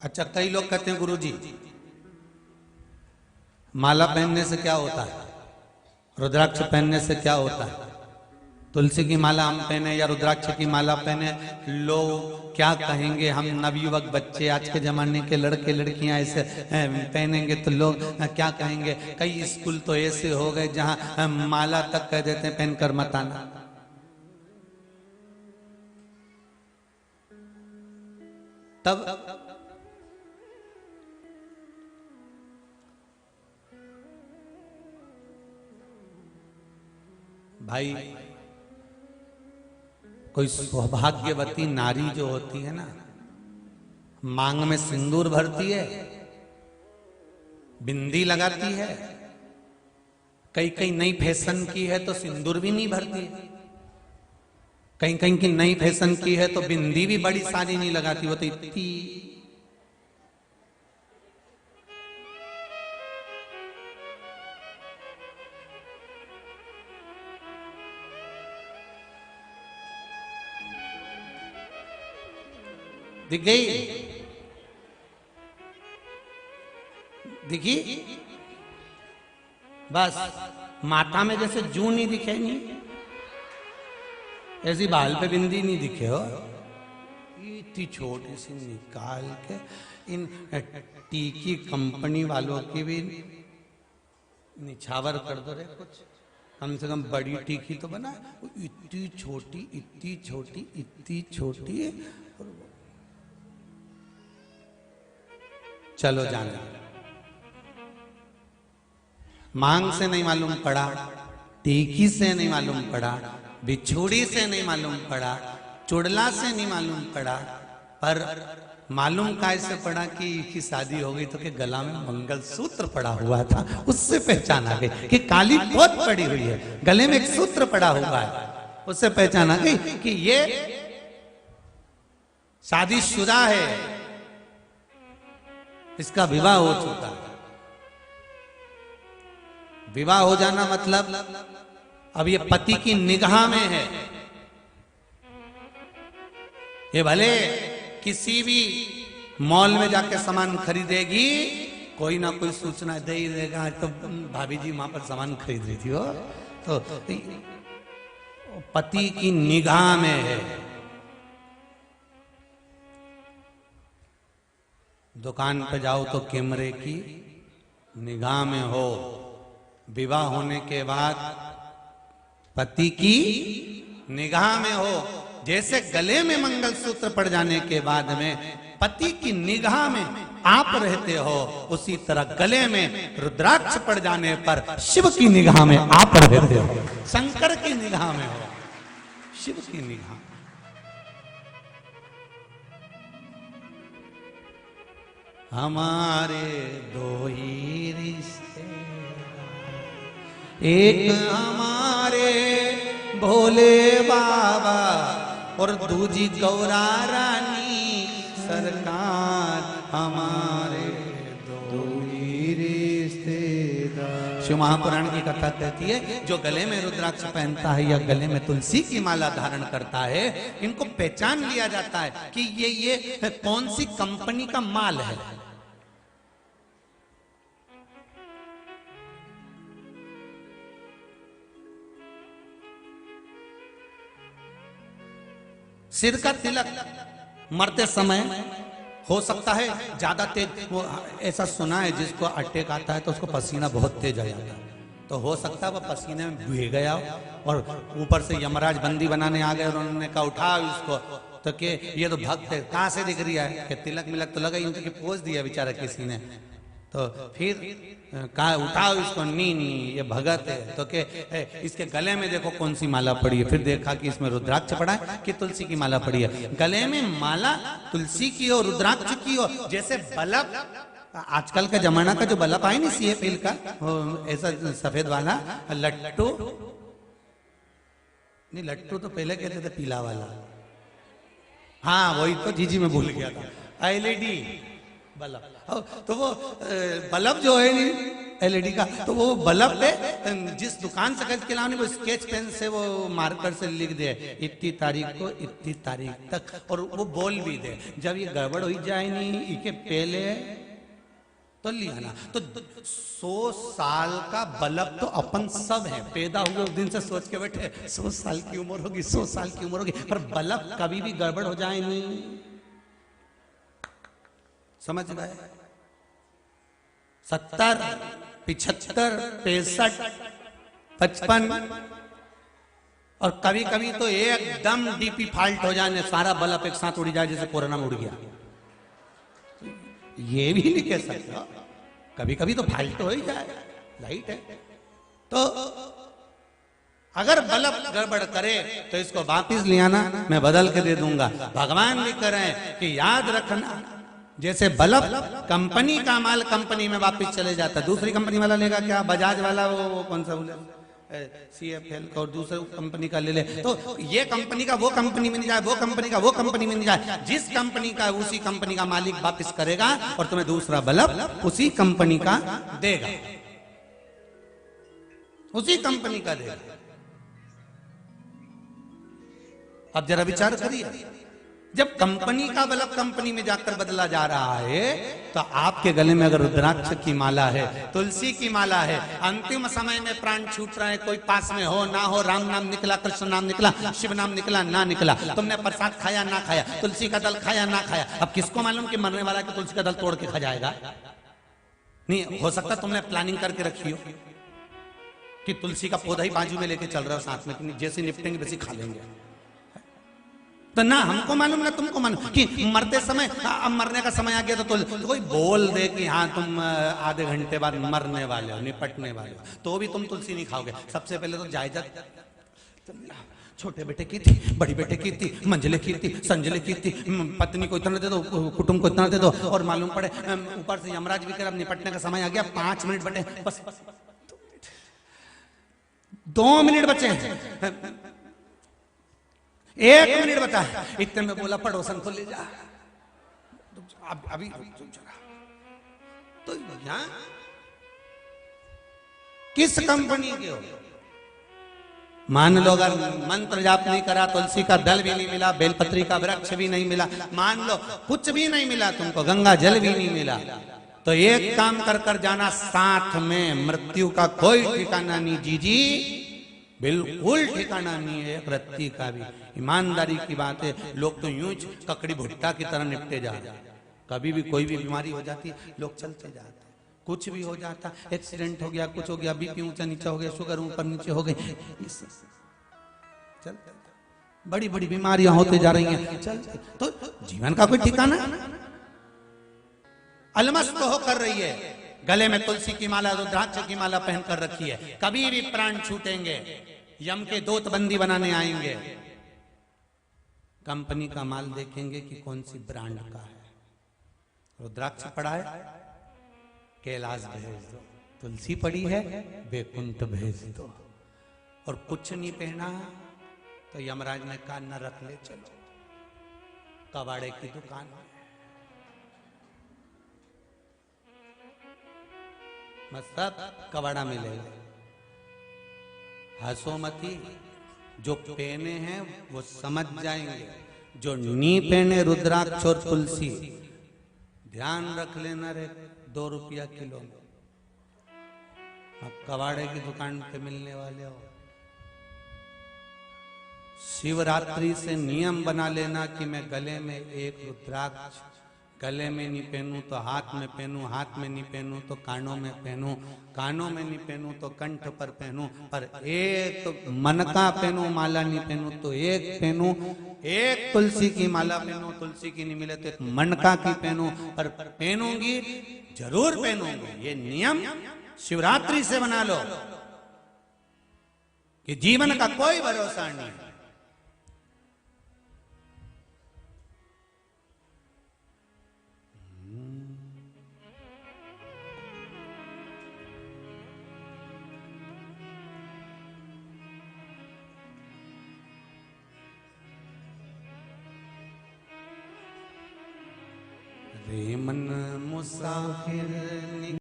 अच्छा, कई लोग कहते हैं गुरुजी माला पहनने से क्या होता है, रुद्राक्ष पहनने से क्या होता है। तुलसी की माला हम पहने या रुद्राक्ष की माला पहने, लोग क्या कहेंगे। हम नवयुवक बच्चे, आज के जमाने के लड़के लड़कियां ऐसे पहनेंगे तो लोग क्या कहेंगे। कई स्कूल तो ऐसे हो गए जहां माला तक कह देते हैं पहनकर मत आना। तब भाई, कोई सौभाग्यवती नारी जो होती है ना, मांग में सिंदूर भरती है, बिंदी लगाती है, कई कई नई फैशन की है तो सिंदूर भी नहीं भरती, कहीं कहीं की नई फैशन की है तो बिंदी भी बड़ी सारी नहीं लगाती, वो तो इतनी। दिख गई, दिखी बस। माथा में जैसे जू नहीं दिखे, नहीं ऐसी बाल पे बिंदी नहीं दिखे हो, इतनी छोटी सी निकाल के। इन टीकी कंपनी वालों की भी निछावर कर दो रे कुछ, कम से कम बड़ी टीकी तो बना। इतनी छोटी, इतनी छोटी, इतनी छोटी। चलो जाना, मांग से नहीं मालूम पड़ा, टीकी से नहीं मालूम पड़ा, बिछुड़ी से नहीं मालूम पड़ा, चुड़ला से नहीं मालूम पड़ा, पर मालूम कैसे पड़ा कि शादी हो गई तो कि गला में मंगलसूत्र पड़ा हुआ था, उससे पहचान आ गई कि काली बहुत पड़ी हुई है, गले में एक सूत्र पड़ा हुआ है, उससे पहचान आ गई कि ये शादीशुदा है, इसका विवाह हो चुका है। विवाह हो जाना मतलब अब ये पति की निगाह में है। ये भले किसी भी मॉल में जाके सामान खरीदेगी, कोई ना कोई सूचना दे ही देगा, तो भाभी जी वहां पर सामान खरीद रही थी वो, तो पति की निगाह में है। दुकान पे जाओ तो कैमरे की निगाह में हो, विवाह होने के बाद पति की निगाह में हो। जैसे गले में मंगलसूत्र पड़ जाने के बाद में पति की निगाह में आप रहते हो, उसी तरह गले में रुद्राक्ष पड़ जाने पर शिव की निगाह में आप रहते हो, शंकर की निगाह में हो, शिव की निगाह। हमारे दो ही रिश्ते, एक हमारे भोले बाबा और दूजी गौरा रानी सरकार, हमारे दो ही रिश्तेदार। शिव महापुराण की कथा कहती है, जो गले में रुद्राक्ष पहनता है या गले में तुलसी की माला धारण करता है, इनको पहचान लिया जाता है कि ये कौन सी कंपनी का माल है। सिर का तिलक मरते समय हो सकता है ज्यादा तेज, वो ऐसा सुना है जिसको अटैक आता है तो उसको पसीना बहुत तेज आ जाता है, तो हो सकता है वह पसीने में भीग गया और ऊपर से यमराज बंदी बनाने आ गए और उन्होंने कहा उठाओ इसको, तो के ये तो भक्त है, कहाँ से दिख रहा है कि तिलक मिलक तो लगा ही, उनकी पोज दिया बेचारा किसी ने, तो फिर कहा उठाओ इसको, नी नी ये भगत है, तो के इसके गले में देखो कौन सी माला पड़ी है, फिर देखा कि इसमें रुद्राक्ष पड़ा है कि तुलसी की माला पड़ी है। गले में माला तुलसी की हो, रुद्राक्ष की हो, जैसे बल्ब, आजकल का जमाना का जो बल्ब आए ना CFL का, ऐसा सफेद वाला लट्टू, नहीं लट्टू तो पहले कहते थे पीला वाला, हाँ वही तो जीजी में भूल गया था, LED बल्ब। तो वो बल्ब जो है नहीं, एलईडी का, तो वो बल्ब पे जिस दुकान से खरीद के लाने वो स्केच पेन से वो मार्कर से लिख दे इतनी तारीख को इतनी तारीख तक, और वो बोल भी दे जब ये गड़बड़ हो जाए नहीं इके पहले तो लिया ना। तो 100 साल का बल्ब तो अपन सब है, पैदा हुए उस दिन से सोच के बैठे 100 साल की उम्र होगी, 100 साल की उम्र होगी, पर बल्ब कभी भी गड़बड़ हो जाए नहीं। समझ गए? 70, 75, 65, 55 और कभी कभी तो एकदम डीपी फॉल्ट हो जाने, सारा बल्ब एक साथ उड़ जाए जैसे कोरोना में उड़ गया। ये भी नहीं कह सकता, कभी कभी तो फाल्ट हो ही जाए, लाइट है। तो अगर बल्ब गड़बड़ करे तो इसको वापिस ले आना, मैं बदल के दे दूंगा। भगवान भी कह रहे हैं कि याद रखना, जैसे बल्ब कंपनी का माल कंपनी में वापस चले जाता, दूसरी कंपनी वाला लेगा क्या? बजाज वाला वो कौन सा बोले CFL का, और दूसरे कंपनी का ले ले, तो ये कंपनी का वो कंपनी में नहीं जाए, वो कंपनी का वो कंपनी में नहीं जाए। जिस कंपनी का उसी कंपनी का मालिक वापस करेगा और तुम्हें दूसरा बल्ब उसी कंपनी का देगा, उसी कंपनी का देगा। अब जरा विचार करिए, जब कंपनी का बल्ब कंपनी में जाकर बदला जा रहा है, तो आपके गले में अगर रुद्राक्ष की माला है, तुलसी की माला है, अंतिम समय में प्राण छूट रहा है, कोई पास में हो ना हो, राम नाम निकला, कृष्ण नाम निकला, शिव नाम निकला ना निकला, तुमने प्रसाद खाया ना खाया, तुलसी का दल खाया ना खाया, अब किसको मालूम कि मरने वाला कि तुलसी का दल तोड़ के खा जाएगा? नहीं हो सकता तुमने प्लानिंग करके रखी हो कि तुलसी का पौधा ही बाजू में लेके चल रहा हो साथ में, जैसे निपटेंगे वैसे खा लेंगे। तो ना हमको मालूम ना तुमको मालूम कि मरते समय, अब मरने का समय आ गया तो कोई बोल दे कि हाँ तुम आधे घंटे बाद मरने वाले हो, निपटने वाले हो, तो भी तुम तुलसी नहीं खाओगे। सबसे पहले तो जायजा छोटे बेटे की थी, बड़ी बेटे की थी, मंझले की थी, संजले की थी, पत्नी को इतना दे दो, कुटुंब को इतना दे दो, और मालूम पड़े ऊपर से यमराज भी कर अब निपटने का समय आ गया, 5 मिनट बटे, बस 2 मिनट बचे, 1 मिनट बता, इतने में बोला पड़ोसन को ले जा, अभी तो यहां किस कंपनी के हो? मान लो अगर मंत्र जाप नहीं करा, तुलसी का दल भी नहीं मिला, बेलपत्री का वृक्ष भी नहीं मिला, मान लो कुछ भी नहीं मिला तुमको, गंगा जल भी नहीं मिला, तो एक काम कर कर जाना, साथ में मृत्यु का कोई ठिकाना नहीं जीजी, बिल्कुल ठिकाना नहीं है एक रत्ती का भी। ईमानदारी की बात है, लोग तो यूं ककड़ी भुट्टा की तरह निपटे जा रहे हैं। कभी भी कोई भी बीमारी हो जाती है लोग चलते जाते, कुछ भी हो जाता, एक्सीडेंट हो गया, कुछ हो गया, बीपी ऊंचा नीचा हो गया, शुगर ऊपर नीचे हो गई, चल बड़ी बड़ी बीमारियां होते जा रही हैं, चल तो जीवन का कोई ठिकाना, अलमस्त हो कर रही है, गले में तुलसी की माला, रुद्राक्ष की माला पहन कर रखी है, कभी भी प्राण छूटेंगे यम के दूत बंदी बनाने आएंगे, कंपनी का माल देखेंगे कि कौन सी ब्रांड का है। रुद्राक्ष पड़ा है कैलाश भेज दो, तुलसी पड़ी है बैकुंठ भेज दो, और कुछ नहीं पहना तो यमराज ने कहा न रख ले, चलो कबाड़े की दुकान है, सब कबाड़ा मिलेगा। हंसो मती, जो पहने हैं वो समझ जाएंगे, जो नी पहने रुद्राक्ष और तुलसी, ध्यान रख लेना रे, 2 रुपया किलो, अब कबाड़े की दुकान पे मिलने वाले हो। शिवरात्रि से नियम बना लेना कि मैं गले में एक रुद्राक्ष, गले में नहीं पहनूं तो हाथ में पहनूं, हाथ में नहीं पहनूं तो कानों में पहनूं, कानों में नहीं पहनूं तो कंठ पर पहनूं, पर एक तो मनका पहनूं, माला नहीं पहनूं तो एक पहनूं, एक तुलसी की माला पहनूं, तुलसी की नहीं मिले तो एक मनका की पहनूं, पर पहनूंगी जरूर पहनूंगी। ये नियम शिवरात्रि से बना लो कि जीवन का कोई भरोसा नहीं। रे मन मुसाफिर